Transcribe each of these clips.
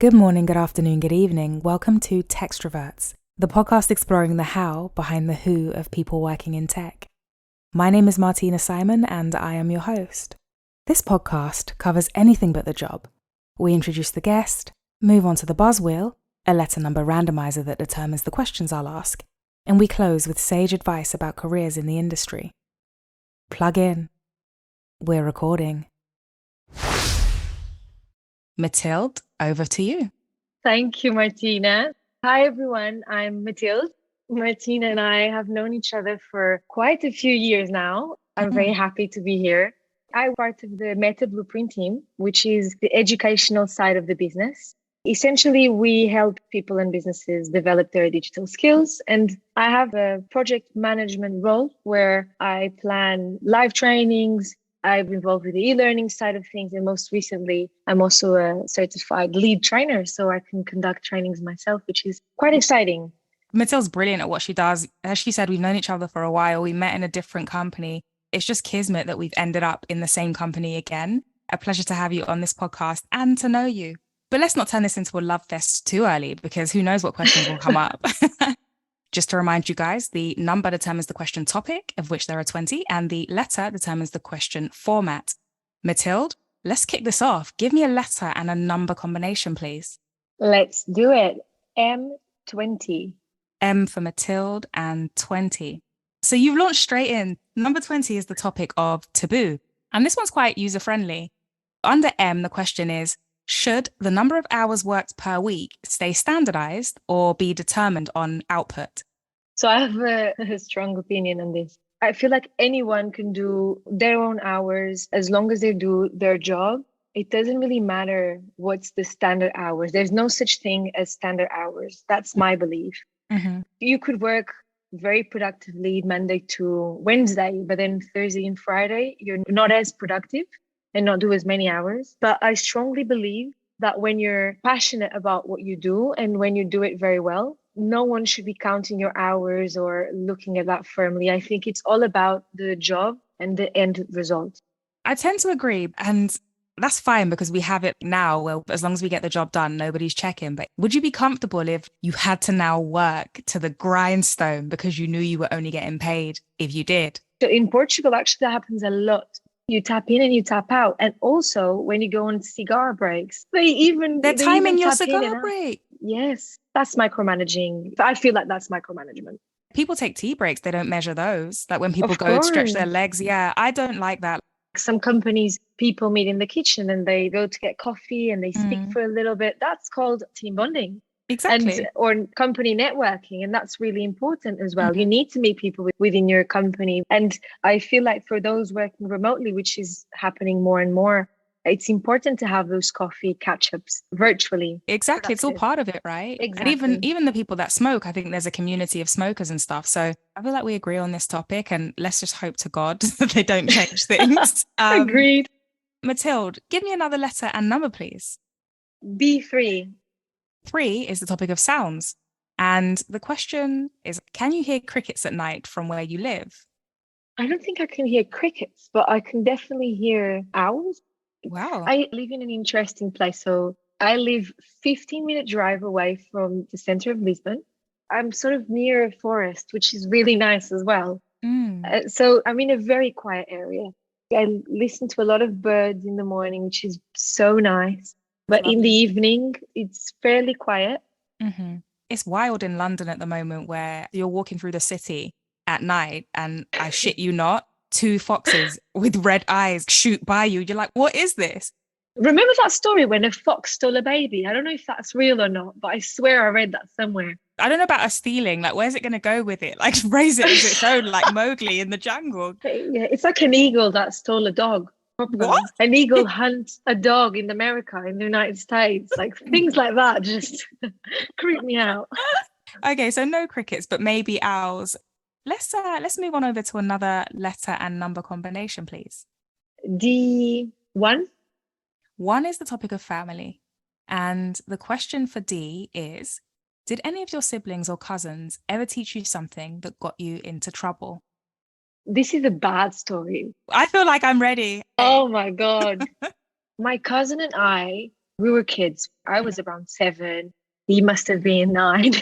Good morning, good afternoon, good evening. Welcome to Techstroverts, the podcast exploring the how behind the who of people working in tech. My name is Martina Simon and I am your host. This podcast covers anything but the job. We introduce the guest, move on to the buzz wheel, a letter number randomizer that determines the questions I'll ask, and we close with sage advice about careers in the industry. Plug in. We're recording. Matilde, over to you. Thank you, Martina. Hi, everyone. I'm Matilde. Martina and I have known each other for quite a few years now. I'm very happy to be here. I'm part of the Meta Blueprint team, which is the educational side of the business. Essentially, we help people and businesses develop their digital skills. And I have a project management role where I plan live trainings. I'm involved with the e-learning side of things. And most recently, I'm also a certified lead trainer. So I can conduct trainings myself, which is quite exciting. Matilde's brilliant at what she does. As she said, we've known each other for a while. We met in a different company. It's just kismet that we've ended up in the same company again. A pleasure to have you on this podcast and to know you. But let's not turn this into a love fest too early, because who knows what questions will come up. Just to remind you guys, the number determines the question topic, of which there are 20, and the letter determines the question format. Matilde, let's kick this off. Give me a letter and a number combination, please. Let's do it. M20. M for Matilde and 20. So you've launched straight in. Number 20 is the topic of taboo. And this one's quite user-friendly. Under M, the question is, should the number of hours worked per week stay standardized or be determined on output? So I have a strong opinion on this. I feel like anyone can do their own hours as long as they do their job. It doesn't really matter what's the standard hours. There's no such thing as standard hours. That's my belief. Mm-hmm. You could work very productively Monday to Wednesday, but then Thursday and Friday, you're not as productive and not do as many hours. But I strongly believe that when you're passionate about what you do and when you do it very well, no one should be counting your hours or looking at that firmly. I think it's all about the job and the end result. I tend to agree. And that's fine because we have it now. Well, as long as we get the job done, nobody's checking. But would you be comfortable if you had to now work to the grindstone because you knew you were only getting paid if you did? So in Portugal, actually, that happens a lot. You tap in and you tap out. And also when you go on cigar breaks, they're timing your cigar break. Yes, that's micromanaging. I feel like that's micromanagement. People take tea breaks. They don't measure those. Like when people go stretch their legs. Yeah, I don't like that. Some companies, people meet in the kitchen and they go to get coffee and they speak for a little bit. That's called team bonding. Exactly. Or company networking. And that's really important as well. You need to meet people within your company. And I feel like for those working remotely, which is happening more and more, it's important to have those coffee catch-ups virtually. Exactly. It's all part of it, right? Exactly. And even the people that smoke, I think there's a community of smokers and stuff. So I feel like we agree on this topic and let's just hope to God that they don't change things. Agreed. Matilde, give me another letter and number, please. B3. 3 is the topic of sounds. And the question is, can you hear crickets at night from where you live? I don't think I can hear crickets, but I can definitely hear owls. Wow. I live in an interesting place. So I live 15-minute drive away from the center of Lisbon. I'm sort of near a forest, which is really nice as well. So I'm in a very quiet area. I listen to a lot of birds in the morning, which is so nice. But in the evening, it's fairly quiet. It's wild in London at the moment where you're walking through the city at night and I shit you not, 2 foxes with red eyes shoot by you. You're like, what is this? Remember that story when a fox stole a baby? I don't know if that's real or not, but I swear I read that somewhere. I don't know about a stealing. Like, where's it going to go with it? Like, raise it as its own, like Mowgli in the jungle. Yeah, it's like an eagle that stole a dog. What? An eagle hunts a dog in America, in the United States. Like things like that just creep me out. Okay, so no crickets, but maybe owls. Let's move on over to another letter and number combination, please. D1. 1 is the topic of family. And the question for D is, did any of your siblings or cousins ever teach you something that got you into trouble? This is a bad story. I feel like I'm ready. Oh my God. My cousin and I We were kids. I was around 7. He must have been 9.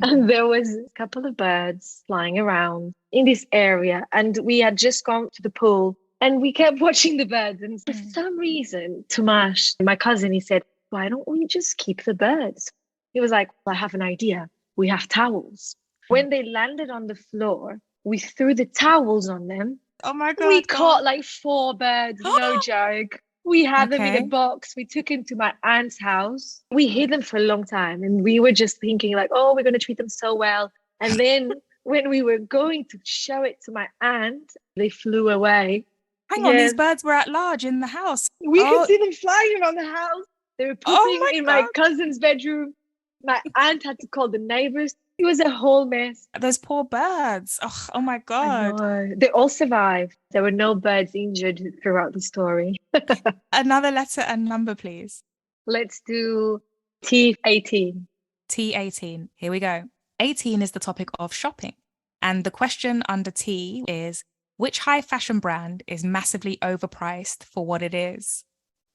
And there was a couple of birds flying around in this area. And we had just gone to the pool and we kept watching the birds. And for some reason, Tomasz, my cousin, he said, why don't we just keep the birds? He was like, I have an idea. We have towels. When they landed on the floor, we threw the towels on them. Oh my God. We caught like 4 birds, no joke. We had them in a box. We took them to my aunt's house. We hid them for a long time. And we were just thinking like, oh, we're going to treat them so well. And then when we were going to show it to my aunt, they flew away. Hang on, these birds were at large in the house. We could see them flying around the house. They were pooping in my cousin's bedroom. My aunt had to call the neighbors. It was a whole mess. Those poor birds. Oh my God. They all survived. There were no birds injured throughout the story. Another letter and number, please. Let's do T18. T18. Here we go. 18 is the topic of shopping. And the question under T is, which high fashion brand is massively overpriced for what it is?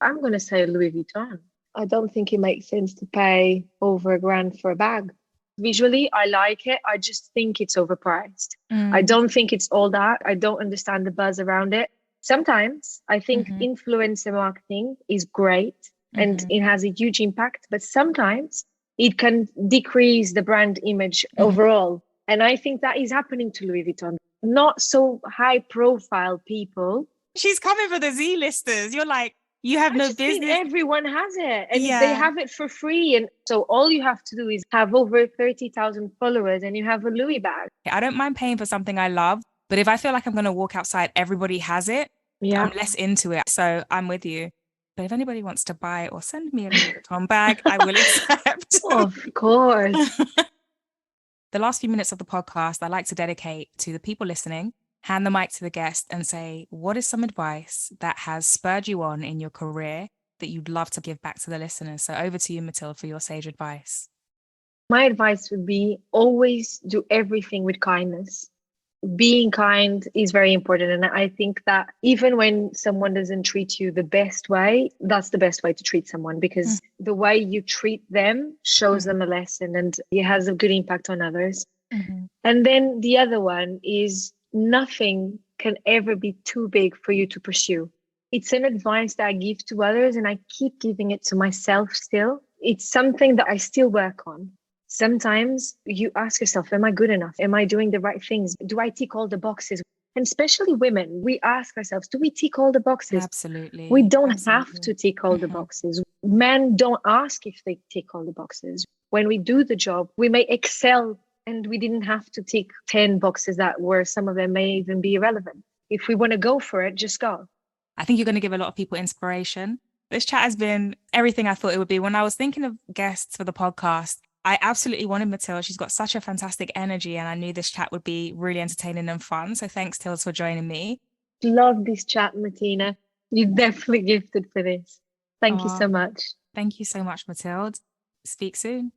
I'm going to say Louis Vuitton. I don't think it makes sense to pay over $1,000 for a bag. Visually, I like it. I just think it's overpriced. I don't think it's all that. I don't understand the buzz around it. Sometimes I think influencer marketing is great and it has a huge impact, but sometimes it can decrease the brand image overall. And I think that is happening to Louis Vuitton. Not so high profile people. She's coming for the Z-listers. You're like, you have no business. Everyone has it and they have it for free. And so all you have to do is have over 30,000 followers and you have a Louis bag. I don't mind paying for something I love, but if I feel like I'm going to walk outside, everybody has it. I'm less into it. So I'm with you. But if anybody wants to buy or send me a Louis Vuitton bag, I will accept. Of course. The last few minutes of the podcast, I like to dedicate to the people listening. Hand the mic to the guest and say, what is some advice that has spurred you on in your career that you'd love to give back to the listeners? So over to you, Matilde, for your sage advice. My advice would be always do everything with kindness. Being kind is very important. And I think that even when someone doesn't treat you the best way, that's the best way to treat someone, because the way you treat them shows them a lesson and it has a good impact on others. And then the other one is nothing can ever be too big for you to pursue. It's an advice that I give to others and I keep giving it to myself still. It's something that I still work on. Sometimes you ask yourself, am I good enough? Am I doing the right things? Do I tick all the boxes? And especially women, we ask ourselves, do we tick all the boxes? Absolutely. We don't have to tick all the boxes. Men don't ask if they tick all the boxes. When we do the job, we may excel and we didn't have to tick 10 boxes that were, some of them may even be irrelevant. If we want to go for it, just go. I think you're going to give a lot of people inspiration. This chat has been everything I thought it would be. When I was thinking of guests for the podcast, I absolutely wanted Matilde. She's got such a fantastic energy and I knew this chat would be really entertaining and fun. So thanks, Tills, for joining me. Love this chat, Martina. You're definitely gifted for this. Thank you so much. Thank you so much, Matilde. Speak soon.